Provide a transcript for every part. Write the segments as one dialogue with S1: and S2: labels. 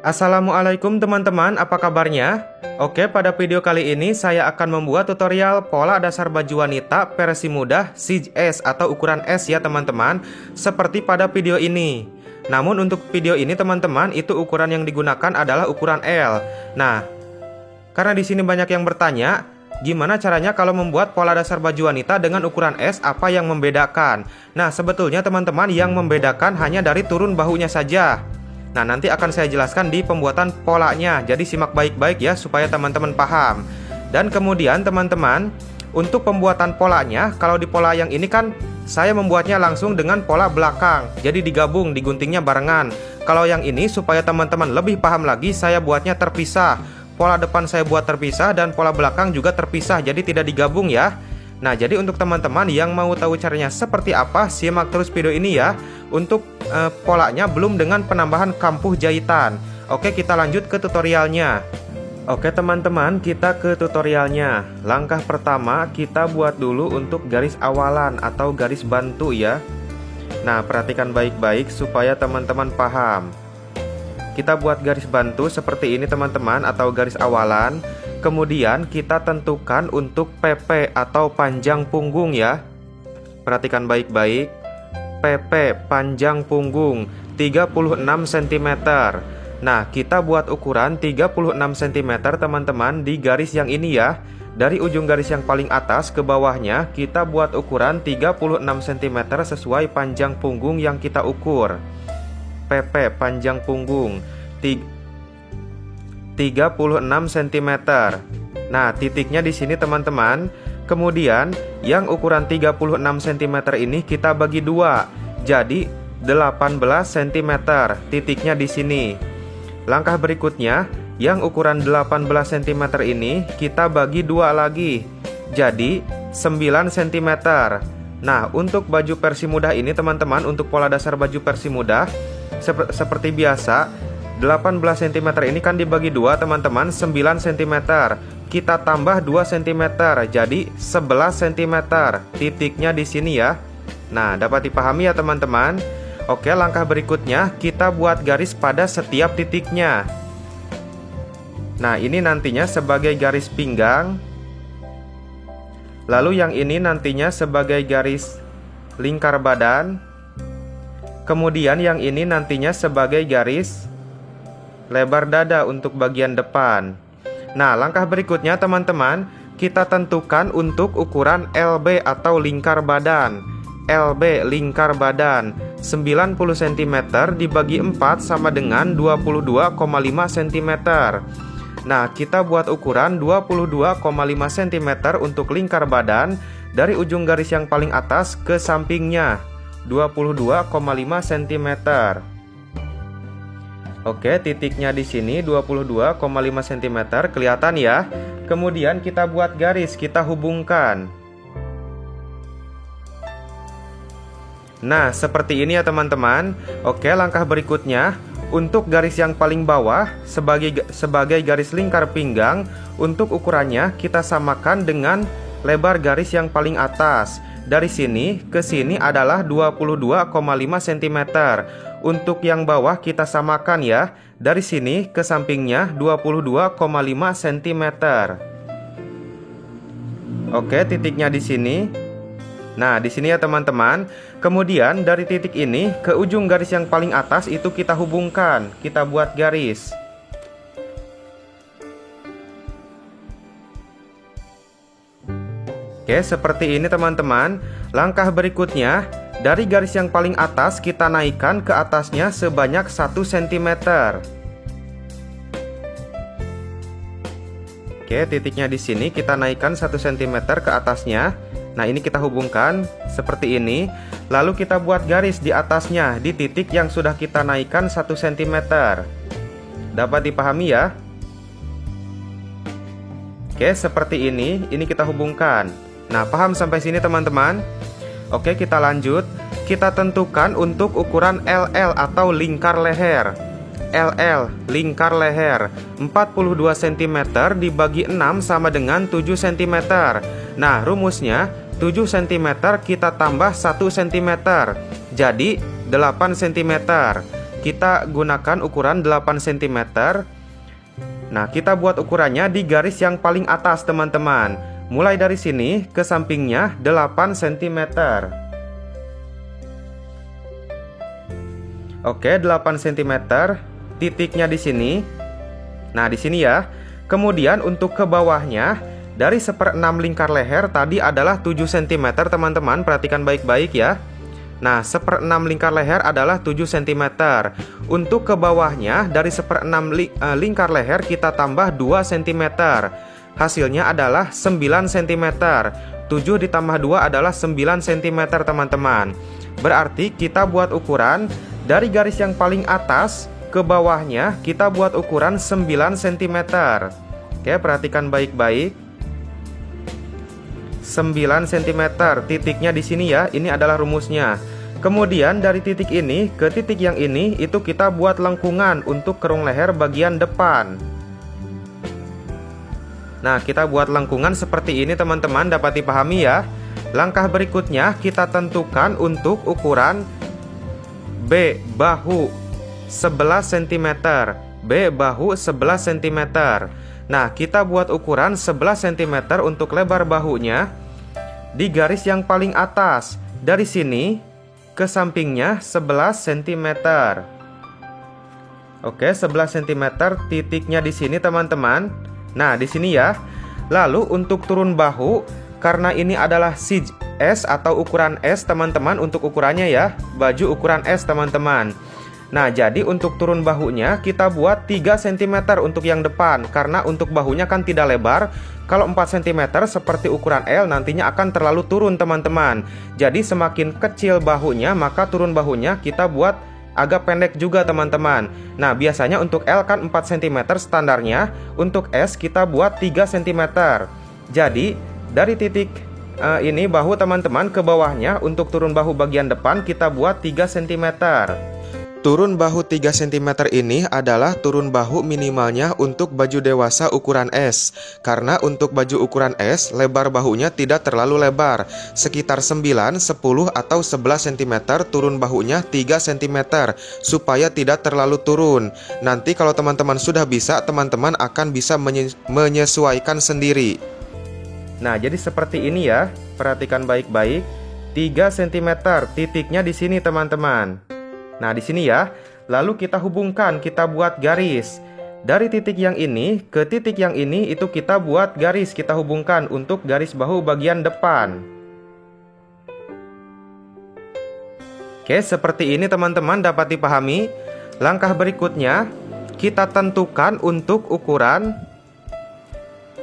S1: Assalamualaikum teman-teman, apa kabarnya? Oke, pada video kali ini saya akan membuat tutorial pola dasar baju wanita versi mudah size S atau ukuran S ya teman-teman, seperti pada video ini. Namun untuk video ini teman-teman, itu ukuran yang digunakan adalah ukuran L. Nah, karena di sini banyak yang bertanya, gimana caranya kalau membuat pola dasar baju wanita dengan ukuran S, apa yang membedakan? Nah, sebetulnya teman-teman yang membedakan hanya dari turun bahunya saja. Nah, nanti akan saya jelaskan di pembuatan polanya. Jadi simak baik-baik ya supaya teman-teman paham. Dan kemudian teman-teman, untuk pembuatan polanya, kalau di pola yang ini kan saya membuatnya langsung dengan pola belakang. Jadi digabung, diguntingnya barengan. Kalau yang ini supaya teman-teman lebih paham lagi, saya buatnya terpisah. Pola depan saya buat terpisah dan pola belakang juga terpisah. Jadi tidak digabung ya. Nah, jadi untuk teman-teman yang mau tahu caranya seperti apa, simak terus video ini ya. Untuk polanya belum dengan penambahan kampuh jahitan. Oke, kita lanjut ke tutorialnya. Oke teman-teman, kita ke tutorialnya. Langkah pertama, kita buat dulu untuk garis awalan atau garis bantu ya. Nah, perhatikan baik-baik supaya teman-teman paham. Kita buat garis bantu seperti ini teman-teman, atau garis awalan. Kemudian kita tentukan untuk PP atau panjang punggung ya. Perhatikan baik-baik. PP panjang punggung 36 cm. Nah, kita buat ukuran 36 cm teman-teman di garis yang ini ya. Dari ujung garis yang paling atas ke bawahnya kita buat ukuran 36 cm sesuai panjang punggung yang kita ukur. PP panjang punggung 36 cm. Nah, titiknya di sini teman-teman. Kemudian yang ukuran 36 cm ini kita bagi dua, jadi 18 cm. Titiknya di sini. Langkah berikutnya, yang ukuran 18 cm ini kita bagi dua lagi, jadi 9 cm. Nah, untuk baju versi mudah ini teman-teman, untuk pola dasar baju versi mudah seperti biasa, 18 cm ini kan dibagi dua teman-teman, 9 cm. Kita tambah 2 cm, jadi 11 cm. Titiknya di sini ya. Nah, dapat dipahami ya teman-teman. Oke, langkah berikutnya kita buat garis pada setiap titiknya. Nah, ini nantinya sebagai garis pinggang. Lalu yang ini nantinya sebagai garis lingkar badan. Kemudian yang ini nantinya sebagai garis lebar dada untuk bagian depan. Nah, langkah berikutnya teman-teman, kita tentukan untuk ukuran LB atau lingkar badan. LB lingkar badan 90 cm dibagi 4 sama dengan 22,5 cm. Nah, kita buat ukuran 22,5 cm untuk lingkar badan dari ujung garis yang paling atas ke sampingnya, 22,5 cm. Oke, titiknya di sini 22,5 cm, kelihatan ya. Kemudian kita buat garis, kita hubungkan. Nah, seperti ini ya teman-teman. Oke, langkah berikutnya, untuk garis yang paling bawah sebagai garis lingkar pinggang, untuk ukurannya kita samakan dengan lebar garis yang paling atas. Dari sini ke sini adalah 22,5 cm. Untuk yang bawah kita samakan ya. Dari sini ke sampingnya 22,5 cm. Oke, titiknya di sini. Nah, di sini ya teman-teman. Kemudian dari titik ini ke ujung garis yang paling atas itu kita hubungkan. Kita buat garis. Oke, seperti ini teman-teman. Langkah berikutnya, dari garis yang paling atas kita naikkan ke atasnya sebanyak 1 cm. Oke, titiknya di sini kita naikkan 1 cm ke atasnya. Nah, ini kita hubungkan seperti ini. Lalu kita buat garis di atasnya di titik yang sudah kita naikkan 1 cm. Dapat dipahami ya? Oke, seperti ini. Ini kita hubungkan. Nah, paham sampai sini teman-teman? Oke, kita lanjut. Kita tentukan untuk ukuran LL atau lingkar leher. LL lingkar leher 42 cm dibagi 6 sama dengan 7 cm. Nah, rumusnya 7 cm kita tambah 1 cm, jadi 8 cm. kita gunakan ukuran 8 cm. Nah, kita buat ukurannya di garis yang paling atas teman-teman. Mulai dari sini ke sampingnya 8 cm. Oke, 8 cm. Titiknya di sini. Nah, di sini ya. Kemudian untuk ke bawahnya, dari 1/6 lingkar leher tadi adalah 7 cm teman-teman, perhatikan baik-baik ya. Nah, 1/6 lingkar leher adalah 7 cm. Untuk ke bawahnya, dari 1/6 lingkar leher kita tambah 2 cm. Hasilnya adalah 9 cm. 7 ditambah 2 adalah 9 cm teman-teman. Berarti kita buat ukuran dari garis yang paling atas ke bawahnya, kita buat ukuran 9 cm. Oke, perhatikan baik-baik. 9 cm, titiknya di sini ya. Ini adalah rumusnya. Kemudian dari titik ini ke titik yang ini, itu kita buat lengkungan untuk kerung leher bagian depan. Nah, kita buat lengkungan seperti ini teman-teman, dapat dipahami ya. Langkah berikutnya kita tentukan untuk ukuran B bahu 11 cm. B bahu 11 cm. Nah, kita buat ukuran 11 cm untuk lebar bahunya di garis yang paling atas. Dari sini ke sampingnya 11 cm. Oke, 11 cm, titiknya di sini teman-teman. Nah, di sini ya. Lalu untuk turun bahu, karena ini adalah size S atau ukuran S teman-teman, untuk ukurannya ya, baju ukuran S teman-teman. Nah, jadi untuk turun bahunya kita buat 3 cm untuk yang depan, karena untuk bahunya kan tidak lebar. Kalau 4 cm seperti ukuran L nantinya akan terlalu turun teman-teman. Jadi semakin kecil bahunya, maka turun bahunya kita buat agak pendek juga teman-teman. Nah, biasanya untuk L kan 4 cm standarnya, untuk S kita buat 3 cm. Jadi dari titik ini bahu teman-teman ke bawahnya, untuk turun bahu bagian depan kita buat 3 cm. Turun bahu 3 cm ini adalah turun bahu minimalnya untuk baju dewasa ukuran S. Karena untuk baju ukuran S, lebar bahunya tidak terlalu lebar. Sekitar 9, 10, atau 11 cm turun bahunya 3 cm. Supaya tidak terlalu turun. Nanti kalau teman-teman sudah bisa, teman-teman akan bisa menyesuaikan sendiri. Nah, jadi seperti ini ya. Perhatikan baik-baik. 3 cm, titiknya di sini teman-teman. Nah, di sini ya. Lalu kita hubungkan, kita buat garis. Dari titik yang ini ke titik yang ini, itu kita buat garis, kita hubungkan untuk garis bahu bagian depan. Oke, seperti ini teman-teman, dapat dipahami. Langkah berikutnya, kita tentukan untuk ukuran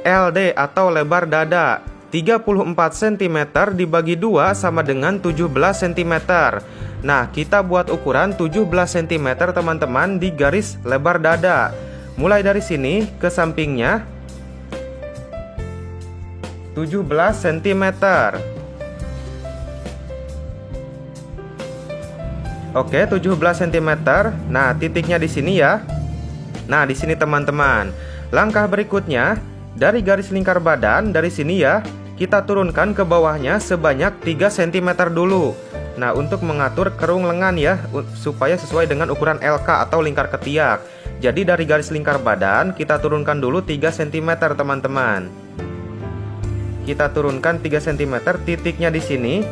S1: LD atau lebar dada. 34 cm dibagi 2 sama dengan 17 cm. Nah, kita buat ukuran 17 cm teman-teman di garis lebar dada. Mulai dari sini ke sampingnya 17 cm. Oke, 17 cm. Nah, titiknya di sini ya. Nah, di sini teman-teman. Langkah berikutnya, dari garis lingkar badan, dari sini ya, kita turunkan ke bawahnya sebanyak 3 cm dulu. Nah, untuk mengatur kerung lengan ya, supaya sesuai dengan ukuran LK atau lingkar ketiak. Jadi dari garis lingkar badan, kita turunkan dulu 3 cm teman-teman. Kita turunkan 3 cm, titiknya di sini.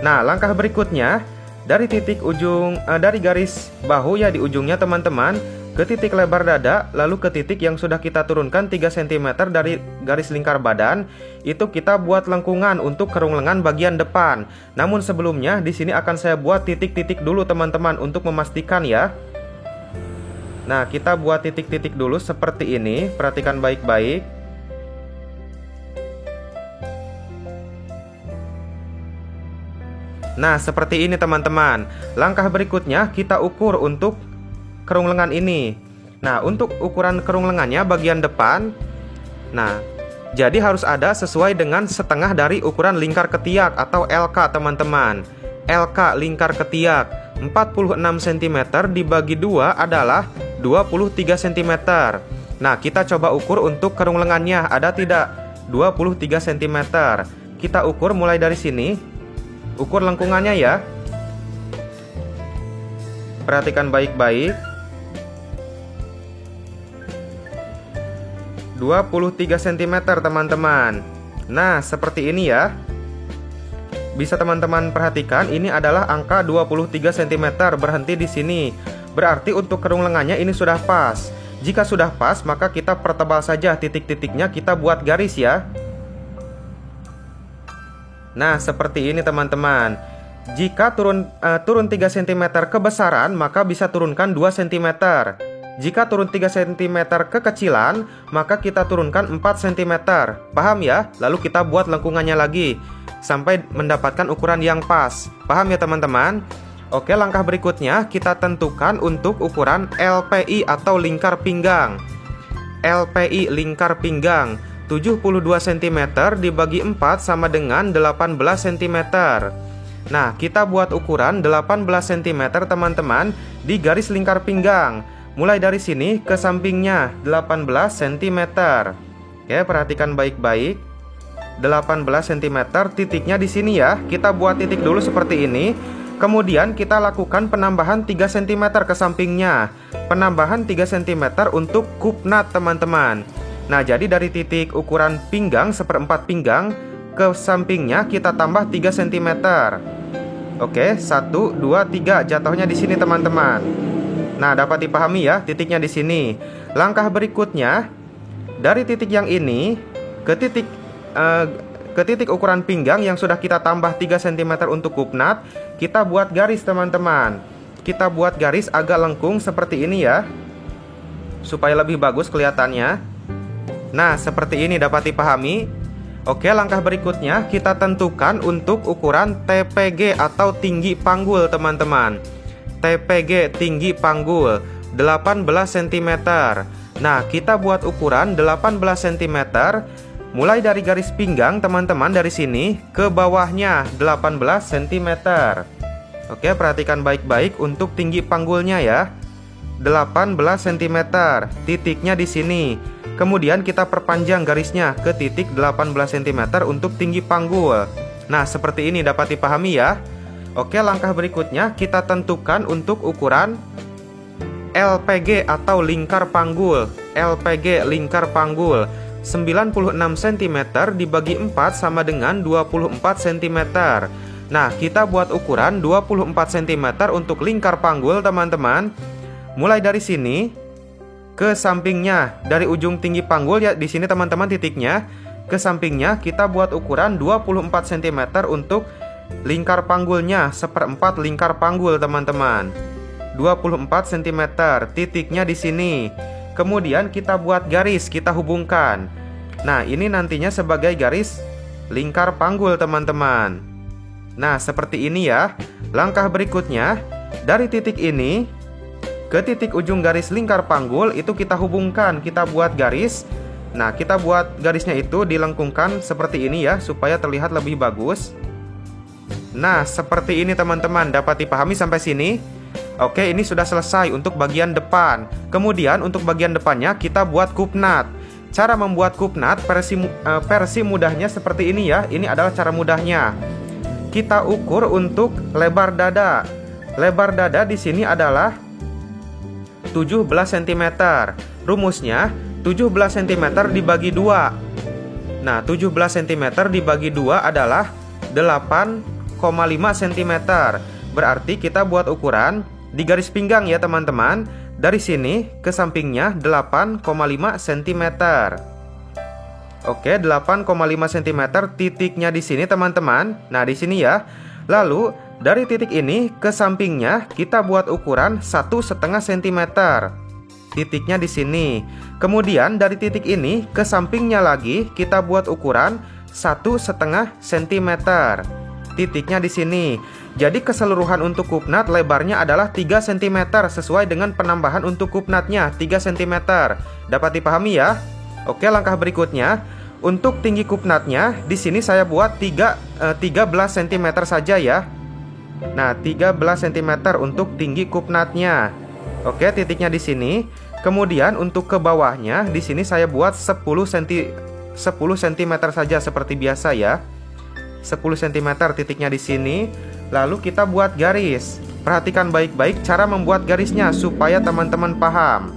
S1: Nah, langkah berikutnya, dari titik ujung, dari garis bahu ya di ujungnya teman-teman, ke titik lebar dada, lalu ke titik yang sudah kita turunkan 3 cm dari garis lingkar badan, itu kita buat lengkungan untuk kerung lengan bagian depan. Namun sebelumnya di sini akan saya buat titik-titik dulu teman-teman untuk memastikan ya. Nah, kita buat titik-titik dulu seperti ini, perhatikan baik-baik. Nah, seperti ini teman-teman. Langkah berikutnya kita ukur untuk kerung lengan ini. Nah, untuk ukuran kerung lengannya bagian depan, nah, jadi harus ada sesuai dengan setengah dari ukuran lingkar ketiak atau LK teman-teman. LK lingkar ketiak 46 cm dibagi 2 adalah 23 cm. Nah, kita coba ukur untuk kerung lengannya, ada tidak 23 cm. Kita ukur mulai dari sini. Ukur lengkungannya ya. Perhatikan baik-baik. 23 cm teman-teman. Nah, seperti ini ya. Bisa teman-teman perhatikan, ini adalah angka 23 cm berhenti di sini. Berarti untuk kerung lengannya ini sudah pas. Jika sudah pas, maka kita pertebal saja titik-titiknya, kita buat garis ya. Nah, seperti ini teman-teman. Jika turun 3 cm kebesaran, maka bisa turunkan 2 cm. Jika turun 3 cm kekecilan, maka kita turunkan 4 cm. Paham ya? Lalu kita buat lengkungannya lagi sampai mendapatkan ukuran yang pas. Paham ya teman-teman? Oke, langkah berikutnya kita tentukan untuk ukuran LPI atau lingkar pinggang. LPI lingkar pinggang 72 cm dibagi 4 sama dengan 18 cm. Nah, kita buat ukuran 18 cm teman-teman di garis lingkar pinggang. Mulai dari sini ke sampingnya 18 cm. Oke, perhatikan baik-baik. 18 cm, titiknya di sini ya. Kita buat titik dulu seperti ini. Kemudian kita lakukan penambahan 3 cm ke sampingnya. Penambahan 3 cm untuk kupnat teman-teman. Nah, jadi dari titik ukuran pinggang, seperempat pinggang, ke sampingnya kita tambah 3 cm. Oke, 1, 2, 3, jatuhnya di sini teman-teman. Nah, dapat dipahami ya, titiknya di sini. Langkah berikutnya, dari titik yang ini ke titik ukuran pinggang yang sudah kita tambah 3 cm untuk kupnat, kita buat garis teman-teman. Kita buat garis agak lengkung seperti ini ya, supaya lebih bagus kelihatannya. Nah, seperti ini dapat dipahami. Oke, langkah berikutnya kita tentukan untuk ukuran TPG atau tinggi panggul teman-teman. TPG tinggi panggul 18 cm. Nah, kita buat ukuran 18 cm mulai dari garis pinggang teman-teman, dari sini ke bawahnya 18 cm. Oke, perhatikan baik-baik untuk tinggi panggulnya ya. 18 cm, titiknya di sini. Kemudian kita perpanjang garisnya ke titik 18 cm untuk tinggi panggul. Nah, seperti ini dapat dipahami ya. Oke, langkah berikutnya kita tentukan untuk ukuran LPG atau lingkar panggul. LPG lingkar panggul 96 cm dibagi 4 sama dengan 24 cm. Nah, kita buat ukuran 24 cm untuk lingkar panggul teman-teman. Mulai dari sini ke sampingnya, dari ujung tinggi panggul ya, di sini teman-teman titiknya. Ke sampingnya kita buat ukuran 24 cm untuk lingkar panggulnya, seperempat lingkar panggul teman-teman. 24 cm, titiknya di sini. Kemudian kita buat garis, kita hubungkan. Nah, ini nantinya sebagai garis lingkar panggul teman-teman. Nah, seperti ini ya. Langkah berikutnya, dari titik ini ke titik ujung garis lingkar panggul itu kita hubungkan, kita buat garis. Nah, kita buat garisnya itu dilengkungkan seperti ini ya, supaya terlihat lebih bagus. Nah, seperti ini teman-teman, dapat dipahami sampai sini? Oke, ini sudah selesai untuk bagian depan. Kemudian untuk bagian depannya kita buat kupnat. Cara membuat kupnat versi mudahnya seperti ini ya. Ini adalah cara mudahnya. Kita ukur untuk lebar dada. Lebar dada di sini adalah 17 cm. Rumusnya 17 cm dibagi 2. Nah, 17 cm dibagi 2 adalah 8,5 cm. Berarti kita buat ukuran di garis pinggang ya teman-teman. Dari sini ke sampingnya 8,5 cm. Oke, 8,5 cm, titiknya di sini teman-teman. Nah, di sini ya. Lalu dari titik ini ke sampingnya kita buat ukuran 1,5 cm. Titiknya di sini. Kemudian dari titik ini ke sampingnya lagi kita buat ukuran 1,5 cm. Titiknya di sini. Jadi keseluruhan untuk kupnat lebarnya adalah 3 cm sesuai dengan penambahan untuk kupnatnya 3 cm. Dapat dipahami ya? Oke, langkah berikutnya untuk tinggi kupnatnya di sini saya buat 13 cm saja ya. Nah, 13 cm untuk tinggi kupnatnya. Oke, titiknya di sini. Kemudian untuk ke bawahnya di sini saya buat 10 cm saja seperti biasa ya. 10 cm titiknya di sini. Lalu kita buat garis. perhatikan baik-baik cara membuat garisnya supaya teman-teman paham.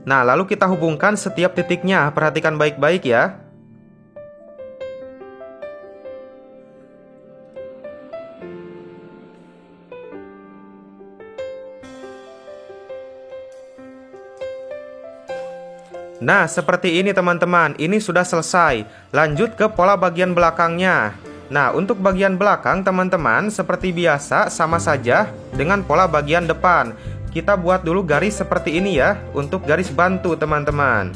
S1: Nah, lalu kita hubungkan setiap titiknya, perhatikan baik-baik ya. Nah, seperti ini teman-teman, ini sudah selesai. Lanjut ke pola bagian belakangnya. Nah, untuk bagian belakang teman-teman, seperti biasa sama saja dengan pola bagian depan. Kita buat dulu garis seperti ini ya, untuk garis bantu teman-teman.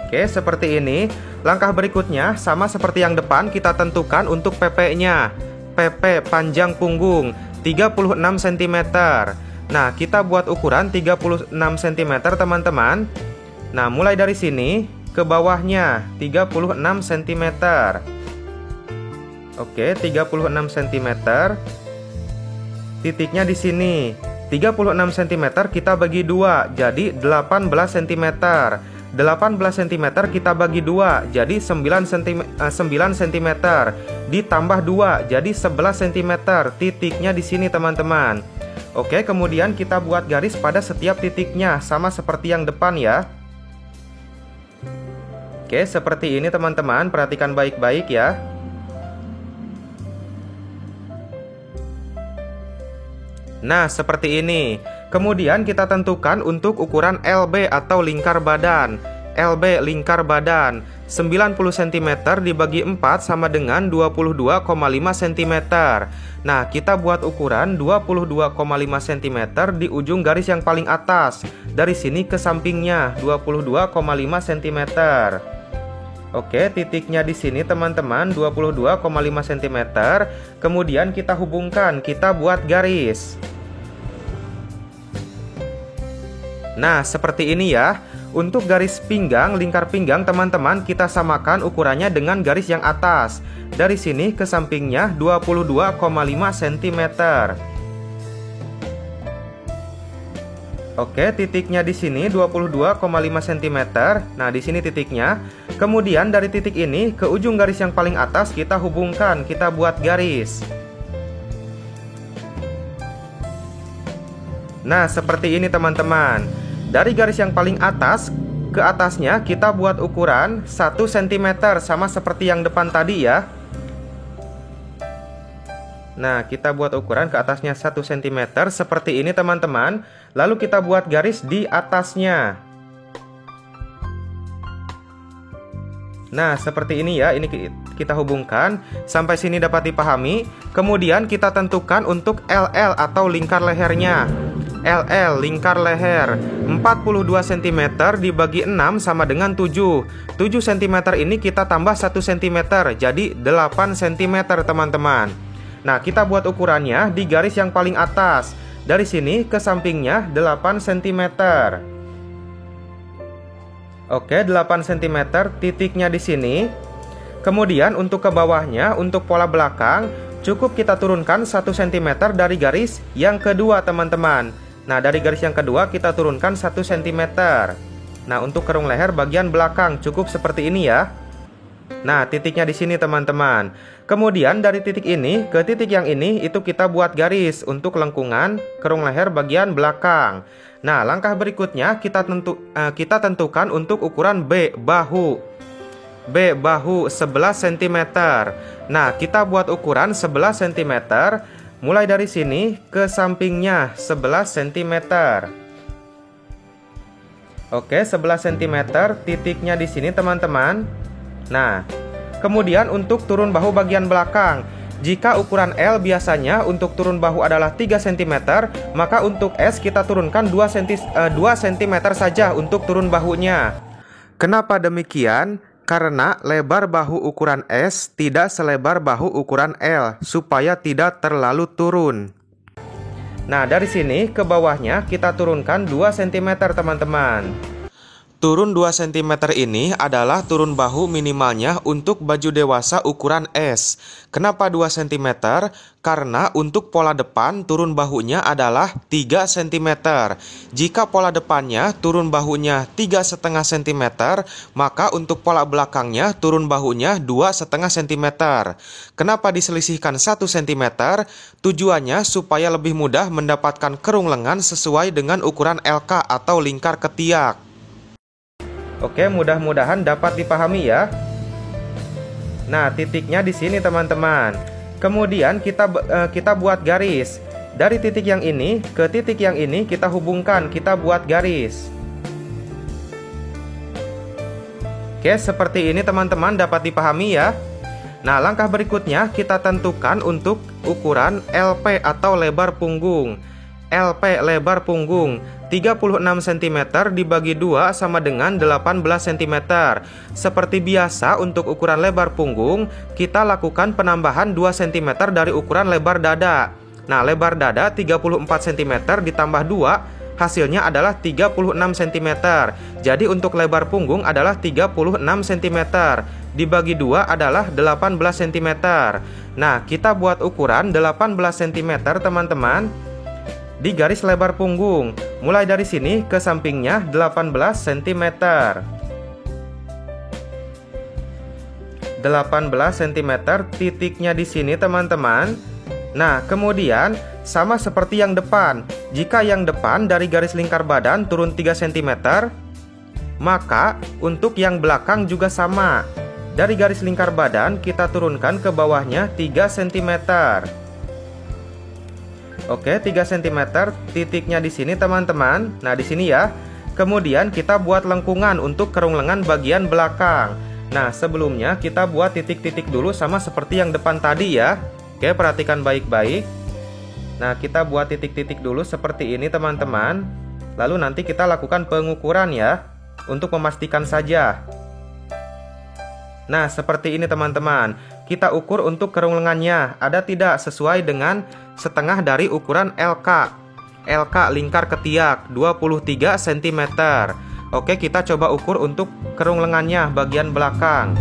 S1: Oke, seperti ini. Langkah berikutnya, sama seperti yang depan, kita tentukan untuk PP-nya. PP panjang punggung 36 cm. Nah, kita buat ukuran 36 cm teman-teman. Nah, mulai dari sini ke bawahnya 36 cm. Oke, 36 cm. Titiknya di sini. 36 cm kita bagi 2, jadi 18 cm. 18 cm kita bagi 2, jadi 9 cm. Ditambah 2, jadi 11 cm. Titiknya di sini teman-teman. Oke, kemudian kita buat garis pada setiap titiknya, sama seperti yang depan ya. Oke, seperti ini teman-teman, perhatikan baik-baik ya. Nah, seperti ini. Kemudian kita tentukan untuk ukuran LB atau lingkar badan. LB lingkar badan 90 cm dibagi 4 sama dengan 22,5 cm. Nah, kita buat ukuran 22,5 cm di ujung garis yang paling atas. Dari sini ke sampingnya 22,5 cm. Oke, titiknya di sini teman-teman 22,5 cm. Kemudian kita hubungkan, kita buat garis. Nah, seperti ini ya. Untuk garis pinggang, lingkar pinggang teman-teman kita samakan ukurannya dengan garis yang atas. Dari sini ke sampingnya 22,5 cm. Oke, titiknya di sini 22,5 cm. Nah, di sini titiknya. Kemudian dari titik ini ke ujung garis yang paling atas kita hubungkan, kita buat garis. Nah, seperti ini teman-teman. Dari garis yang paling atas ke atasnya kita buat ukuran 1 cm sama seperti yang depan tadi ya. Nah, kita buat ukuran ke atasnya 1 cm seperti ini teman-teman. Lalu kita buat garis di atasnya. Nah, seperti ini ya, ini kita hubungkan. Sampai sini dapat dipahami. Kemudian kita tentukan untuk LL atau lingkar lehernya. LL lingkar leher 42 cm dibagi 6 sama dengan 7. 7 cm ini kita tambah 1 cm, jadi 8 cm teman-teman. Nah, kita buat ukurannya di garis yang paling atas. Dari sini ke sampingnya 8 cm. Oke, 8 cm, titiknya di sini. Kemudian untuk ke bawahnya, untuk pola belakang, cukup kita turunkan 1 cm dari garis yang kedua teman-teman. Nah, dari garis yang kedua kita turunkan 1 cm. Nah, untuk kerung leher bagian belakang cukup seperti ini ya. Nah, titiknya di sini teman-teman. Kemudian dari titik ini ke titik yang ini itu kita buat garis untuk lengkungan kerung leher bagian belakang. Nah, langkah berikutnya kita tentukan untuk ukuran B bahu. B bahu 11 cm. Nah, kita buat ukuran 11 cm. Mulai dari sini ke sampingnya 11 cm. Oke, 11 cm, titiknya di sini teman-teman. Nah, kemudian untuk turun bahu bagian belakang. Jika ukuran L biasanya untuk turun bahu adalah 3 cm, maka untuk S kita turunkan 2 cm saja untuk turun bahunya. Kenapa demikian? Karena lebar bahu ukuran S tidak selebar bahu ukuran L, supaya tidak terlalu turun. Nah, dari sini ke bawahnya kita turunkan 2 cm teman-teman. Turun 2 cm ini adalah turun bahu minimalnya untuk baju dewasa ukuran S. Kenapa 2 cm? Karena untuk pola depan turun bahunya adalah 3 cm. Jika pola depannya turun bahunya 3,5 cm, maka untuk pola belakangnya turun bahunya 2,5 cm. Kenapa diselisihkan 1 cm? Tujuannya supaya lebih mudah mendapatkan kerung lengan sesuai dengan ukuran LK atau lingkar ketiak. Oke, mudah-mudahan dapat dipahami ya. Nah, titiknya di sini teman-teman. Kemudian kita buat garis. Dari titik yang ini ke titik yang ini kita hubungkan, kita buat garis. Oke, seperti ini teman-teman, dapat dipahami ya. Nah, langkah berikutnya kita tentukan untuk ukuran LP atau lebar punggung. LP lebar punggung 36 cm dibagi 2 sama dengan 18 cm. Seperti biasa untuk ukuran lebar punggung, kita lakukan penambahan 2 cm dari ukuran lebar dada. Nah, lebar dada 34 cm ditambah 2, hasilnya adalah 36 cm. Jadi untuk lebar punggung adalah 36 cm. Dibagi 2 adalah 18 cm. Nah, kita buat ukuran 18 cm teman-teman. Di garis lebar punggung, mulai dari sini ke sampingnya 18 cm. 18 cm titiknya di sini teman-teman. Nah, kemudian sama seperti yang depan. Jika yang depan dari garis lingkar badan turun 3 cm, maka untuk yang belakang juga sama. Dari garis lingkar badan kita turunkan ke bawahnya 3 cm. Oke, 3 cm titiknya di sini teman-teman. Nah, di sini ya. Kemudian kita buat lengkungan untuk kerung lengan bagian belakang. Nah, sebelumnya kita buat titik-titik dulu sama seperti yang depan tadi ya. Oke, perhatikan baik-baik. Nah, kita buat titik-titik dulu seperti ini teman-teman. Lalu nanti kita lakukan pengukuran ya, untuk memastikan saja. Nah, seperti ini teman-teman. Kita ukur untuk kerung lengannya, ada tidak sesuai dengan setengah dari ukuran LK. LK lingkar ketiak 23 cm. Oke, kita coba ukur untuk kerung lengannya bagian belakang.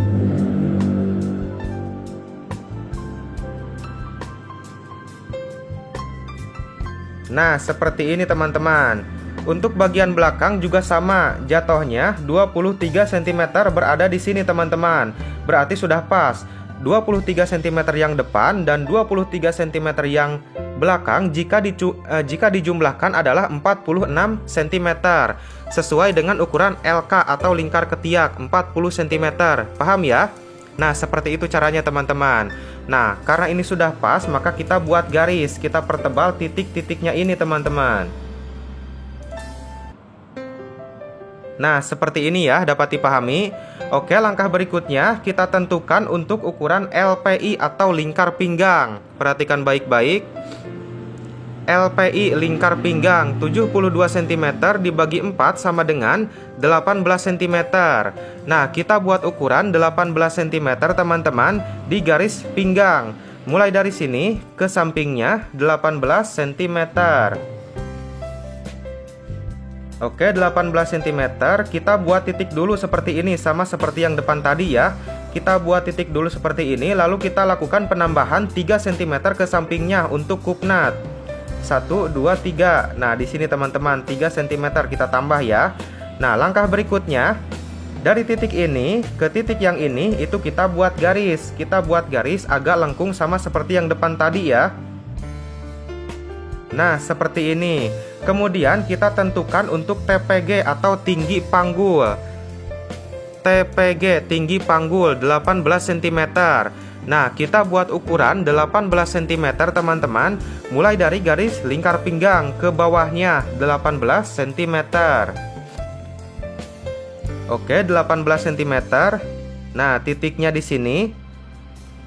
S1: Nah, seperti ini teman-teman. Untuk bagian belakang juga sama, jatuhnya 23 cm berada di sini teman-teman. Berarti sudah pas. 23 cm yang depan dan 23 cm yang belakang jika dijumlahkan adalah 46 cm. Sesuai dengan ukuran LK atau lingkar ketiak 40 cm. Paham ya? Nah, seperti itu caranya teman-teman. Nah, karena ini sudah pas, maka kita buat garis. Kita pertebal titik-titiknya ini teman-teman. Nah, seperti ini ya, dapat dipahami. Oke, langkah berikutnya kita tentukan untuk ukuran LPI atau lingkar pinggang. Perhatikan baik-baik. LPI lingkar pinggang 72 cm dibagi 4 sama dengan 18 cm. Nah, kita buat ukuran 18 cm teman-teman di garis pinggang. Mulai dari sini ke sampingnya 18 cm. Oke, 18 cm. Kita buat titik dulu seperti ini, sama seperti yang depan tadi ya. Kita buat titik dulu seperti ini, lalu kita lakukan penambahan 3 cm ke sampingnya untuk kupnat. 1, 2, 3. Nah, di sini teman-teman 3 cm kita tambah ya. Nah, langkah berikutnya dari titik ini ke titik yang ini itu kita buat garis. Kita buat garis agak lengkung sama seperti yang depan tadi ya. Nah, seperti ini. Kemudian kita tentukan untuk TPG atau tinggi panggul. TPG tinggi panggul 18 cm. Nah, kita buat ukuran 18 cm teman-teman, mulai dari garis lingkar pinggang ke bawahnya 18 cm. Oke, 18 cm. Nah, titiknya di sini.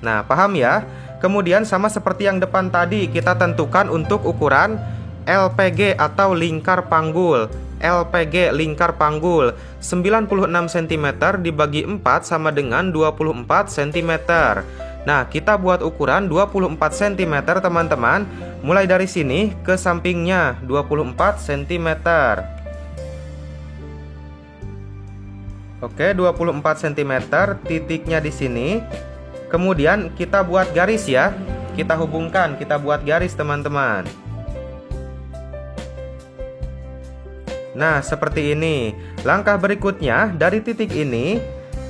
S1: Nah, paham ya? Kemudian sama seperti yang depan tadi, kita tentukan untuk ukuran LPG atau lingkar panggul. LPG lingkar panggul 96 cm dibagi 4 sama dengan 24 cm. Nah, kita buat ukuran 24 cm teman-teman. Mulai dari sini ke sampingnya 24 cm. Oke, 24 cm, titiknya di sini. Kemudian kita buat garis ya. Kita hubungkan, kita buat garis teman-teman. Nah, seperti ini. Langkah berikutnya, dari titik ini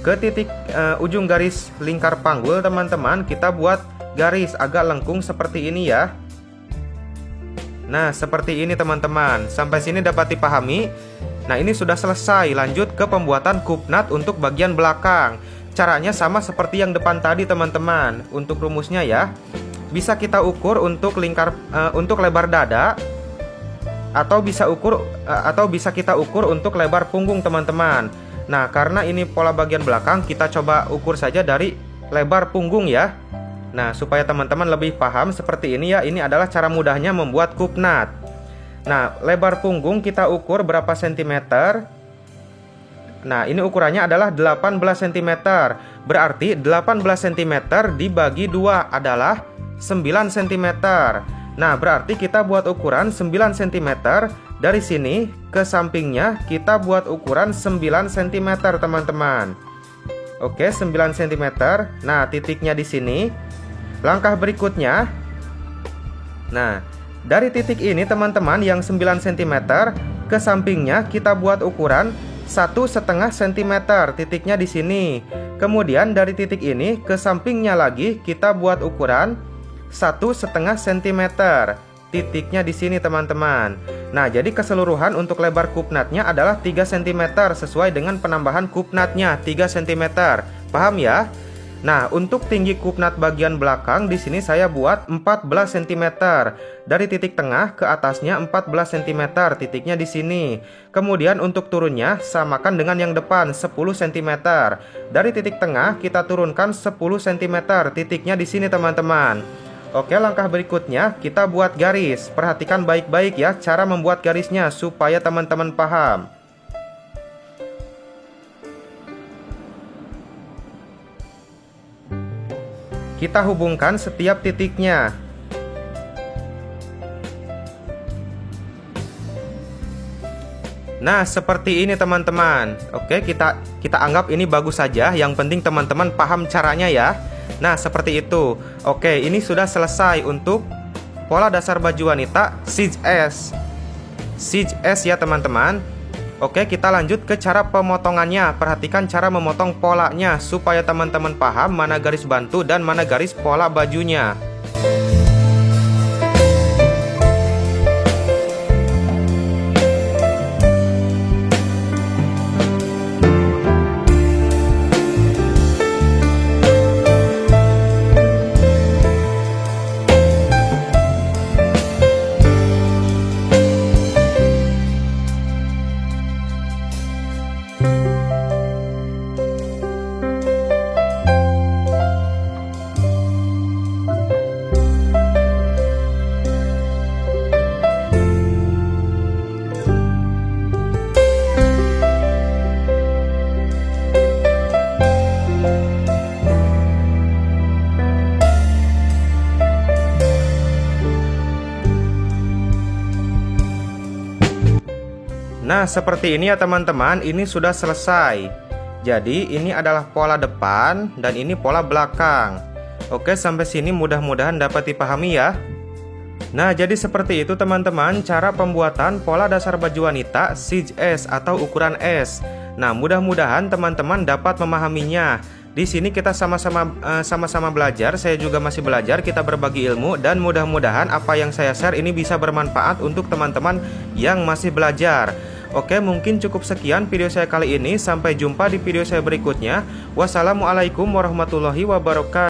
S1: ke titik ujung garis lingkar panggul teman-teman, kita buat garis agak lengkung seperti ini ya. Nah, seperti ini teman-teman. Sampai sini dapat dipahami? Nah, ini sudah selesai. Lanjut ke pembuatan kupnat untuk bagian belakang. Caranya sama seperti yang depan tadi teman-teman. Untuk rumusnya ya, bisa kita ukur untuk untuk lebar dada, atau bisa kita ukur untuk lebar punggung teman-teman. Nah, karena ini pola bagian belakang, kita coba ukur saja dari lebar punggung ya. Nah, supaya teman-teman lebih paham seperti ini ya, ini adalah cara mudahnya membuat kupnat. Nah, lebar punggung kita ukur berapa sentimeter? Nah, ini ukurannya adalah 18 cm. Berarti 18 cm dibagi 2 adalah 9 cm. Nah, berarti kita buat ukuran 9 cm. Dari sini ke sampingnya kita buat ukuran 9 cm teman-teman. Oke, 9 cm. Nah, titiknya di sini. Langkah berikutnya. Nah, dari titik ini teman-teman yang 9 cm ke sampingnya kita buat ukuran 1,5 cm, titiknya di sini. Kemudian dari titik ini ke sampingnya lagi kita buat ukuran 1,5 cm, titiknya di sini teman-teman. Nah, jadi keseluruhan untuk lebar kupnatnya adalah 3 cm sesuai dengan penambahan kupnatnya 3 cm. Paham ya? Nah, untuk tinggi kupnat bagian belakang di sini saya buat 14 cm. Dari titik tengah ke atasnya 14 cm, titiknya di sini. Kemudian untuk turunnya samakan dengan yang depan 10 cm. Dari titik tengah kita turunkan 10 cm, titiknya di sini teman-teman. Oke, langkah berikutnya kita buat garis. Perhatikan baik-baik ya cara membuat garisnya supaya teman-teman paham. Kita hubungkan setiap titiknya. Nah, seperti ini teman-teman. Oke, kita anggap ini bagus saja. Yang penting teman-teman paham caranya ya. Nah, seperti itu. Oke, ini sudah selesai untuk pola dasar baju wanita size S. Size S ya teman-teman. Oke, kita lanjut ke cara pemotongannya. Perhatikan cara memotong polanya supaya teman-teman paham mana garis bantu dan mana garis pola bajunya. Nah, seperti ini ya teman-teman, ini sudah selesai. Jadi, ini adalah pola depan dan ini pola belakang. Oke, sampai sini mudah-mudahan dapat dipahami ya. Nah, jadi seperti itu teman-teman cara pembuatan pola dasar baju wanita size S atau ukuran S. Nah, mudah-mudahan teman-teman dapat memahaminya. Di sini kita sama-sama belajar, saya juga masih belajar, kita berbagi ilmu dan mudah-mudahan apa yang saya share ini bisa bermanfaat untuk teman-teman yang masih belajar. Oke, mungkin cukup sekian video saya kali ini. Sampai jumpa di video saya berikutnya. Wassalamualaikum warahmatullahi wabarakatuh.